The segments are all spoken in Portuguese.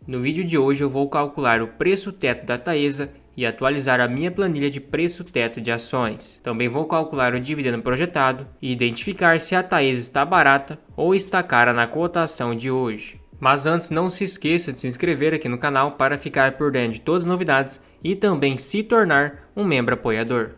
No vídeo de hoje eu vou calcular o preço teto da Taesa e atualizar a minha planilha de preço teto de ações. Também vou calcular o dividendo projetado e identificar se a Taesa está barata ou está cara na cotação de hoje. Mas antes, não se esqueça de se inscrever aqui no canal para ficar por dentro de todas as novidades e também se tornar um membro apoiador.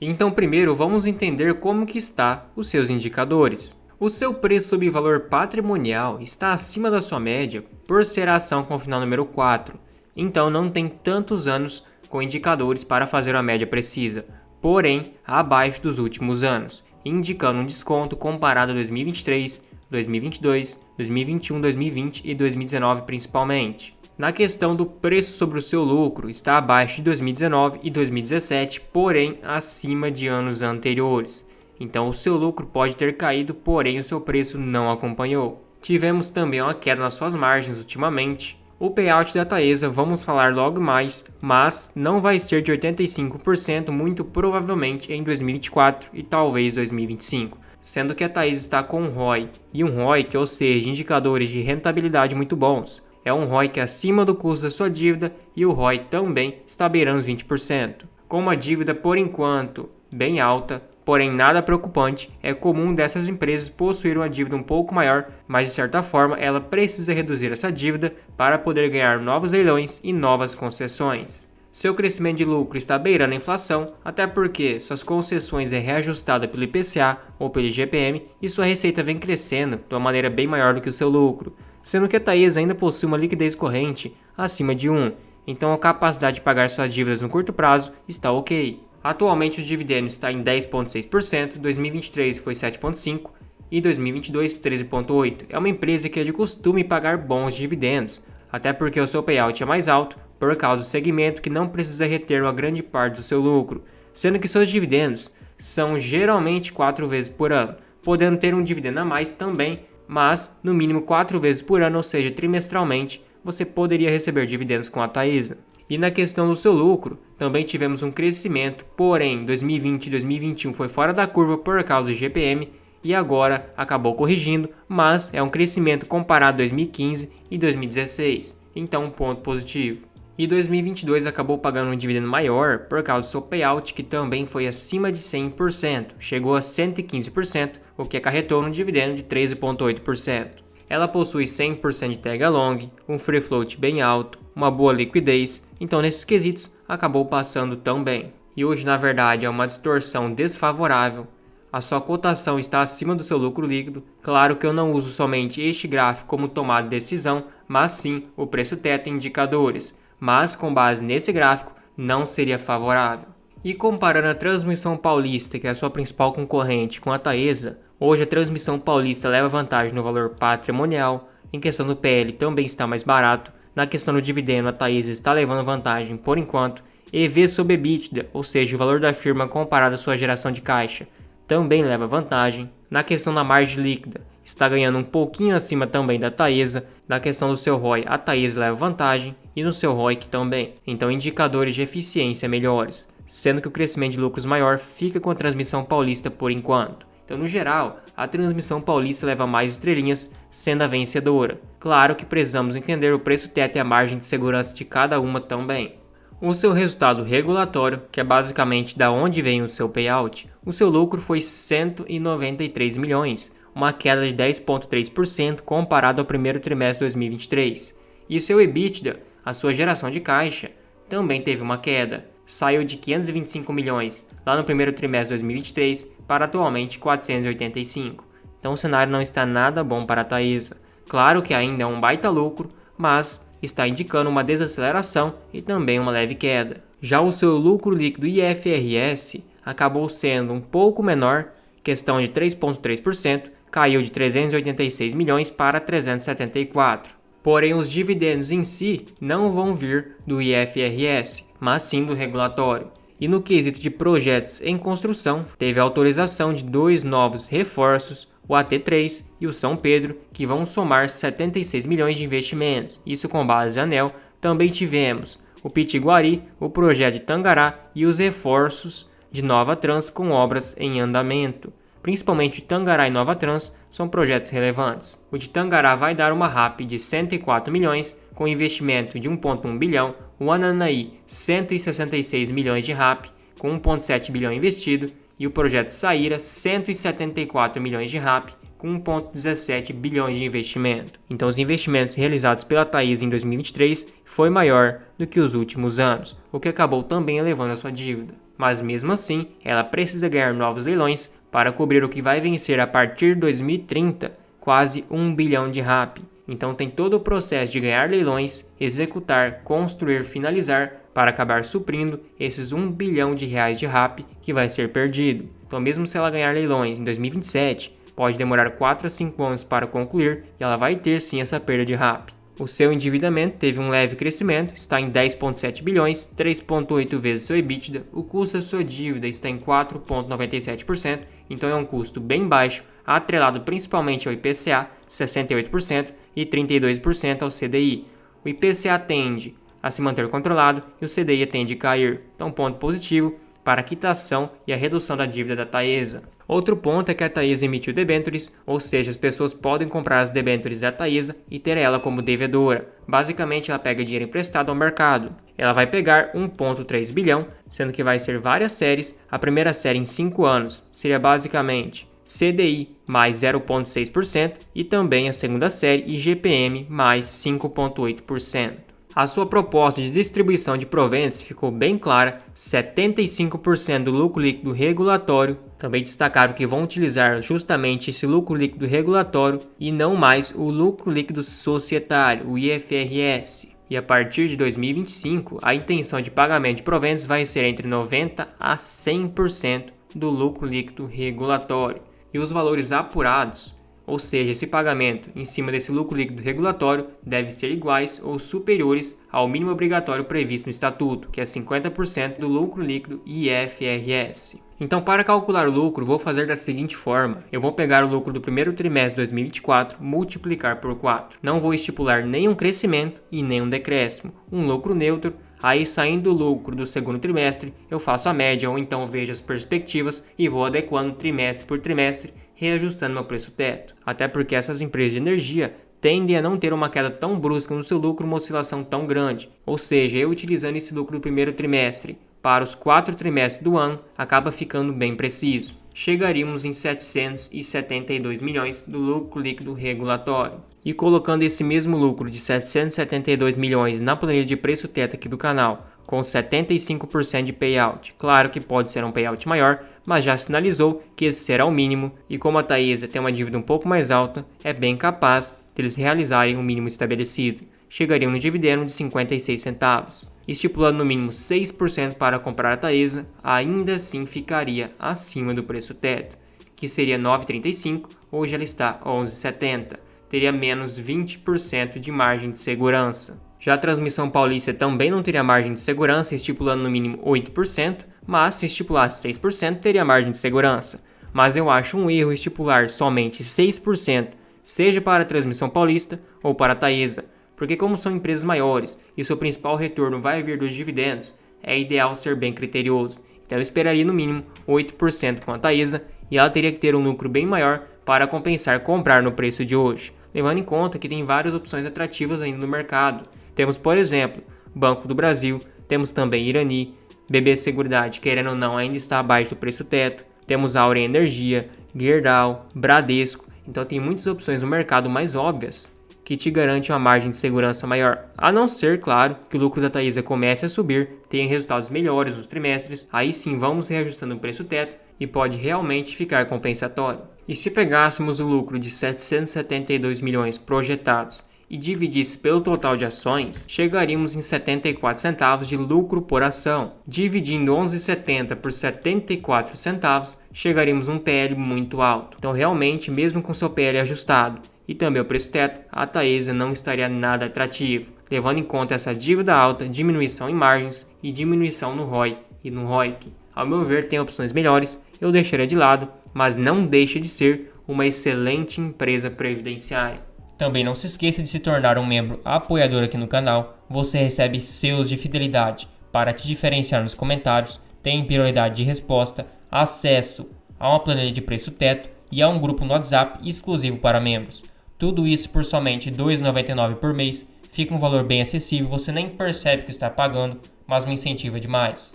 Então primeiro vamos entender como que está os seus indicadores. O seu preço sob valor patrimonial está acima da sua média por ser a ação com final número 4, então não tem tantos anos com indicadores para fazer uma média precisa, porém abaixo dos últimos anos, indicando um desconto comparado a 2023, 2022, 2021, 2020 e 2019 principalmente. Na questão do preço sobre o seu lucro, está abaixo de 2019 e 2017, porém acima de anos anteriores. Então o seu lucro pode ter caído, porém o seu preço não acompanhou. Tivemos também uma queda nas suas margens ultimamente. O payout da Taesa vamos falar logo mais, mas não vai ser de 85%, muito provavelmente em 2024 e talvez 2025. Sendo que a Taesa está com um ROI e um ROIC, ou seja, indicadores de rentabilidade muito bons. É um ROIC acima do custo da sua dívida e o ROI também está beirando os 20%. Com uma dívida por enquanto bem alta, porém nada preocupante, é comum dessas empresas possuir uma dívida um pouco maior, mas de certa forma ela precisa reduzir essa dívida para poder ganhar novos leilões e novas concessões. Seu crescimento de lucro está beirando a inflação, até porque suas concessões é reajustada pelo IPCA ou pelo IGPM e sua receita vem crescendo de uma maneira bem maior do que o seu lucro, sendo que a Taesa ainda possui uma liquidez corrente acima de 1, então a capacidade de pagar suas dívidas no curto prazo está ok. Atualmente os dividendos está em 10,6%, 2023 foi 7,5% e 2022 13,8%. É uma empresa que é de costume pagar bons dividendos, até porque o seu payout é mais alto por causa do segmento que não precisa reter uma grande parte do seu lucro, sendo que seus dividendos são geralmente 4 vezes por ano, podendo ter um dividendo a mais também, mas no mínimo 4 vezes por ano, ou seja, trimestralmente, você poderia receber dividendos com a Taesa. E na questão do seu lucro, também tivemos um crescimento, porém 2020 e 2021 foi fora da curva por causa do IGPM e agora acabou corrigindo, mas é um crescimento comparado a 2015 e 2016, então um ponto positivo. E 2022 acabou pagando um dividendo maior por causa do seu payout, que também foi acima de 100%, chegou a 115%, o que acarretou um dividendo de 13,8%. Ela possui 100% de tag along, um free float bem alto, uma boa liquidez, então nesses quesitos acabou passando tão bem. E hoje na verdade é uma distorção desfavorável, a sua cotação está acima do seu lucro líquido. Claro que eu não uso somente este gráfico como tomada de decisão, mas sim o preço teto e indicadores, mas com base nesse gráfico não seria favorável. E comparando a Transmissão Paulista, que é a sua principal concorrente, com a Taesa, hoje a Transmissão Paulista leva vantagem no valor patrimonial, em questão do PL também está mais barato, na questão do dividendo a Taesa está levando vantagem por enquanto, EV sobre EBITDA, ou seja, o valor da firma comparado à sua geração de caixa, também leva vantagem. Na questão da margem líquida, está ganhando um pouquinho acima também da Taesa, na questão do seu ROI a Taesa leva vantagem e no seu ROIC também, então indicadores de eficiência melhores, sendo que o crescimento de lucros maior fica com a Transmissão Paulista por enquanto. Então, no geral, a Transmissão Paulista leva mais estrelinhas, sendo a vencedora. Claro que precisamos entender o preço teto e a margem de segurança de cada uma também. O seu resultado regulatório, que é basicamente da onde vem o seu payout, o seu lucro foi 193 milhões, uma queda de 10,3% comparado ao primeiro trimestre de 2023. E o seu EBITDA, a sua geração de caixa, também teve uma queda. Saiu de 525 milhões lá no primeiro trimestre de 2023 para atualmente 485. Então o cenário não está nada bom para a Taesa. Claro que ainda é um baita lucro, mas está indicando uma desaceleração e também uma leve queda. Já o seu lucro líquido IFRS acabou sendo um pouco menor, questão de 3,3%, caiu de 386 milhões para 374. Porém, os dividendos em si não vão vir do IFRS, mas sim do regulatório. E no quesito de projetos em construção, teve a autorização de 2 novos reforços, o AT3 e o São Pedro, que vão somar 76 milhões de investimentos, isso com base em ANEEL. Também tivemos o Pitiguari, o projeto de Tangará e os reforços de Nova Trans com obras em andamento. principalmente de Tangará e Nova Trans, são projetos relevantes. O de Tangará vai dar uma RAP de 104 milhões, com investimento de 1,1 bilhão, o Ananaí 166 milhões de RAP, com 1,7 bilhão investido, e o projeto Saíra 174 milhões de RAP, com 1,17 bilhões de investimento. Então os investimentos realizados pela Taesa em 2023 foi maior do que os últimos anos, o que acabou também elevando a sua dívida. Mas mesmo assim, ela precisa ganhar novos leilões para cobrir o que vai vencer a partir de 2030, quase 1 bilhão de RAP. Então tem todo o processo de ganhar leilões, executar, construir, finalizar, para acabar suprindo esses 1 bilhão de reais de RAP que vai ser perdido. Então mesmo se ela ganhar leilões em 2027, pode demorar 4 a 5 anos para concluir e ela vai ter sim essa perda de RAP. O seu endividamento teve um leve crescimento, está em 10,7 bilhões, 3,8 vezes seu EBITDA, o custo da sua dívida está em 4,97%, então é um custo bem baixo, atrelado principalmente ao IPCA, 68%, e 32% ao CDI. O IPCA tende a se manter controlado e o CDI tende a cair, então ponto positivo para a quitação e a redução da dívida da Taesa. Outro ponto é que a Taesa emitiu debêntures, ou seja, as pessoas podem comprar as debêntures da Taesa e ter ela como devedora. Basicamente, ela pega dinheiro emprestado ao mercado. Ela vai pegar 1,3 bilhão, sendo que vai ser várias séries. A primeira série em 5 anos seria basicamente CDI mais 0,6% e também a segunda série IGPM mais 5,8%. A sua proposta de distribuição de proventos ficou bem clara, 75% do lucro líquido regulatório. Também destacaram que vão utilizar justamente esse lucro líquido regulatório e não mais o lucro líquido societário, o IFRS. E a partir de 2025, a intenção de pagamento de proventos vai ser entre 90% a 100% do lucro líquido regulatório. E os valores apurados, ou seja, esse pagamento em cima desse lucro líquido regulatório, deve ser iguais ou superiores ao mínimo obrigatório previsto no Estatuto, que é 50% do lucro líquido IFRS. Então, para calcular o lucro, vou fazer da seguinte forma. Eu vou pegar o lucro do primeiro trimestre de 2024, multiplicar por 4. Não vou estipular nenhum crescimento e nenhum decréscimo. Um lucro neutro. Aí, saindo do lucro do segundo trimestre, eu faço a média ou então vejo as perspectivas e vou adequando trimestre por trimestre, reajustando meu preço teto. Até porque essas empresas de energia tendem a não ter uma queda tão brusca no seu lucro, uma oscilação tão grande. Ou seja, eu utilizando esse lucro do primeiro trimestre para os 4 trimestres do ano, acaba ficando bem preciso. Chegaríamos em 772 milhões do lucro líquido regulatório. E colocando esse mesmo lucro de 772 milhões na planilha de preço teto aqui do canal, com 75% de payout. Claro que pode ser um payout maior, mas já sinalizou que esse será o mínimo, e como a Taesa tem uma dívida um pouco mais alta, é bem capaz deles realizarem o mínimo estabelecido. Chegariam no dividendo de 56 centavos. Estipulando no mínimo 6% para comprar a Taesa, ainda assim ficaria acima do preço teto, que seria 9,35, hoje ela está 11,70. Teria menos 20% de margem de segurança. Já a Transmissão Paulista também não teria margem de segurança, estipulando no mínimo 8%, mas se estipulasse 6% teria margem de segurança. Mas eu acho um erro estipular somente 6%, seja para a Transmissão Paulista ou para a Taesa, porque como são empresas maiores e seu principal retorno vai vir dos dividendos, é ideal ser bem criterioso. Então eu esperaria no mínimo 8% com a Taesa e ela teria que ter um lucro bem maior para compensar comprar no preço de hoje, levando em conta que tem várias opções atrativas ainda no mercado. Temos, por exemplo, Banco do Brasil, temos também Irani, BB Seguridade, querendo ou não, ainda está abaixo do preço teto, temos Auren Energia, Gerdau, Bradesco, então tem muitas opções no mercado mais óbvias que te garante uma margem de segurança maior. A não ser, claro, que o lucro da Taesa comece a subir, tenha resultados melhores nos trimestres, aí sim vamos reajustando o preço teto e pode realmente ficar compensatório. E se pegássemos o lucro de 772 milhões projetados e dividisse pelo total de ações, chegaríamos em 74 centavos de lucro por ação. Dividindo 11,70 por 74 centavos, chegaríamos a um PL muito alto. Então realmente, mesmo com seu PL ajustado e também o preço teto, a Taesa não estaria nada atrativo, levando em conta essa dívida alta, diminuição em margens e diminuição no ROI e no ROIC. Ao meu ver, tem opções melhores, eu deixaria de lado, mas não deixa de ser uma excelente empresa previdenciária. Também não se esqueça de se tornar um membro apoiador aqui no canal. Você recebe selos de fidelidade para te diferenciar nos comentários, tem prioridade de resposta, acesso há uma planilha de preço teto e há um grupo no WhatsApp exclusivo para membros. Tudo isso por somente R$ 2,99 por mês, fica um valor bem acessível, você nem percebe que está pagando, mas me incentiva demais.